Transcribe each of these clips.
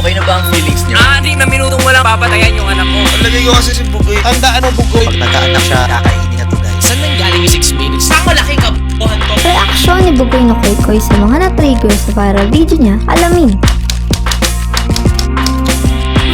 Okay na ba ang feelings niyo? 6 na minutong walang papatayan yung anak ko. Palagay ko kasi si Bugoy. Tandaan mo, Bugoy. Pag nagkaanak siya, kakainin niya to, guys. Saan nanggaling yung 6 minutes? Saan malaking kabuhan to? Reaksyon ni Bugoy na Koykoy sa mga na-trigger sa viral video niya, alamin.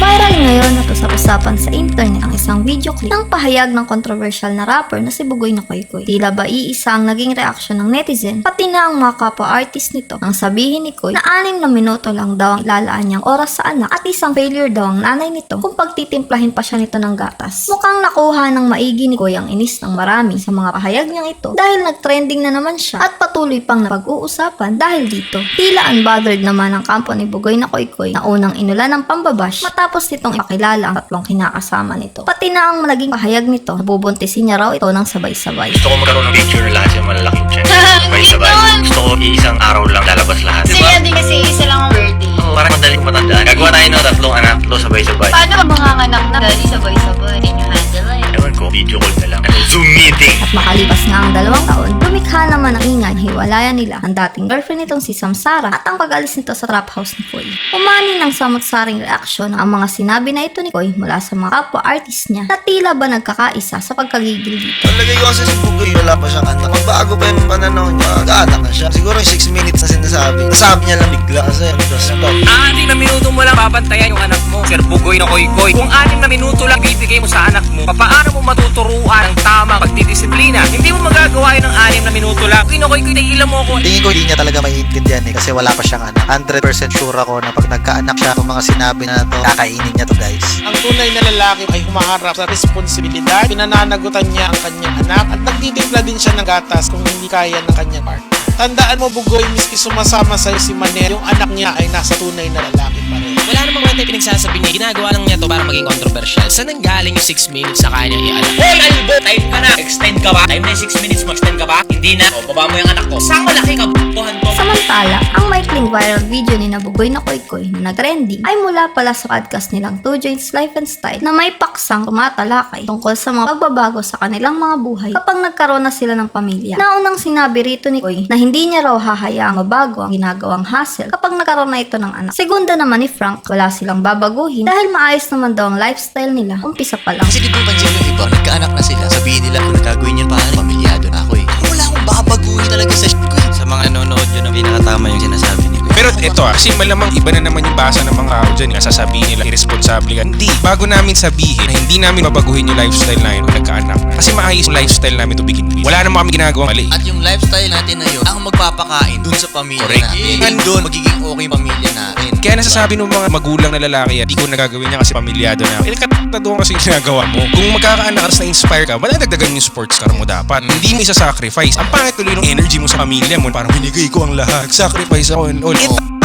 Viral ngayon at usap-usapan sa internet ang isang video clip ng pahayag ng controversial na rapper na si Bugoy na Koykoy. Tila ba iisa ang naging reaksyon ng netizen, pati na ang mga kapwa-artist nito nang sabihin ni Koy na 6 na minuto lang daw ang lalaan niyang oras sa anak at isang failure daw ang nanay nito kung pagtitimplahin pa siya nito ng gatas. Mukhang nakuha ng maigi ni Koy ang inis ng marami sa mga pahayag niyang ito dahil nag-trending na naman siya at patuloy pang napag-uusapan dahil dito. Tila unbothered naman ang kampo ni Bugoy na Koykoy na unang inulan ng pambabash matapos nitong ipakilala ang tatlong kinakasama nito. Pati na ang naging pahayag nito, nabubuntisin niya raw ito ng sabay-sabay. Gusto ko magkaroon ng picture na lahat yung malalaking check. Sabay-sabay. Gusto ko isang araw lang lalabas lahat. Kasi yan din kasi isa lang ang birthday. Oo, parang madali ko matandaan. Gagawa tayo ng tatlong anak, sabay-sabay. Paano pag manganganak na dali sabay-sabay? Can you handle it? Ewan ko, video call na lang. Zoom meeting! At makalipas nga ang 2 taon, lumikha naman ang ingay hiwalayan nila ang dating girlfriend nitong si Samsara at ang pag-alis nito sa trap house ni Koy. Umani ng samot-saring reaksyon ang mga sinabi na ito ni Koy mula sa mga kapwa-artist niya na tila ba nagkakaisa sa pagkagigil dito. Palagay ko kasi si Bugoy, wala pa siyang anak. Magbago pa yung pananaw niya, mag-aanak na siya. Siguro yung 6 minutes na sinasabi. Nasabi niya lang bigla kasi stop. 6 na minutong walang papantayan yung anak mo. Sir Bugoy na Koykoy. Kung 6 na minuto lang bibigay mo sa anak mo, paano mo matuturuan ang tamang pagdidisiplina? Hindi mo magagawa yun ng 6 na minuto lang. Koykoy, naiilan mo ako. Tingin ko hindi niya talaga maiintindihan kasi wala pa siyang anak. 100% sure ako na pag nagkaanak siya, kung mga sinabi na to, kakainin niya to, guys. Ang tunay na lalaki ay humaharap sa responsibilidad, pinananagutan niya ang kanyang anak at nagtitimpla din siya ng gatas kung hindi kaya ng kanyang partner. Tandaan mo, Bugoy, miski sumasama sa'yo si Manel, yung anak niya ay nasa tunay na lalaki pa rin. Wala namang kwenta yung pinagsasabi niya. Ginagawa lang niya to para maging controversial. Saan nanggaling yung 6 minutes sa kanya i-alam? Hoy, Albo! Time ka na! Extend ka ba? Time na yung 6 minutes mo. Extend ka ba? Hindi na. O, baba mo yung anak ko. Saan malaki kabuhan to? Samantala, ang maikling viral video ni Bugoy na Koykoy na nag-trending ay mula pala sa podcast nilang Two Joints Life and Style na may paksang tumatalakay tungkol sa mga pagbabago sa kanilang mga buhay kapag nagkaroon na sila ng pamilya. Naunang sinabi rito ni Koy na hindi niya raw hahayaang mabago ang ginagawang hassle kapag nagkaroon na ito ng anak. Segunda naman ni Frank, wala silang babaguhin dahil maayos naman daw ang lifestyle nila umpisa pa lang. Kasi di ba pansin yung iba, nagkaanak na sila. Sabihin nila kung nagagawin yun paano, pamilyado na ako eh. Ako wala akong babaguhin talaga sa shit ko eh. Sa mga nanonood yun ang pinakatama yung sinasabi ni Kuya. Pero ito kasi malamang iba na naman yung basa ng mga tao dyan. Sasabihin nila, irresponsible ka. Hindi. Bago namin sabihin na hindi namin babaguhin yung lifestyle namin kung nagkaanak na. Kasi maayos yung lifestyle namin to begin with. Wala naman kami ginagawa mali. At yung lifestyle natin na yun, ang magpapakain dun sa pamilya Correct. natin. Doon, magiging okay yung pamilya natin. Kaya nasasabi ng mga magulang na lalaki, hindi ko nagagawin niya kasi pamilyado na. Katataduan kasi yung ginagawa mo. Kung magkakaanak ka, na-inspire ka, madadagdagan yung sports car mo dapat. Hindi mo isa-sacrifice. Ang pangit tuloy ng energy mo sa pamilya mo. Parang binigay ko ang lahat. Sacrifice ako and all.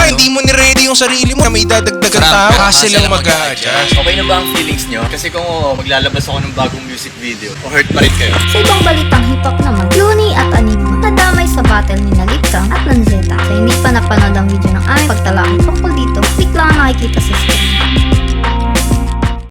Hindi mo ni-ready yung sarili mo na may dadagdagan tao. Kasi lang mag-a-adjust. Okay na ba ang feelings niyo? Kasi kung maglalabas ako ng bagong music video, o hurt pa rin kayo. Sa ibang balitang hip-hop naman, Clooney at Enigma,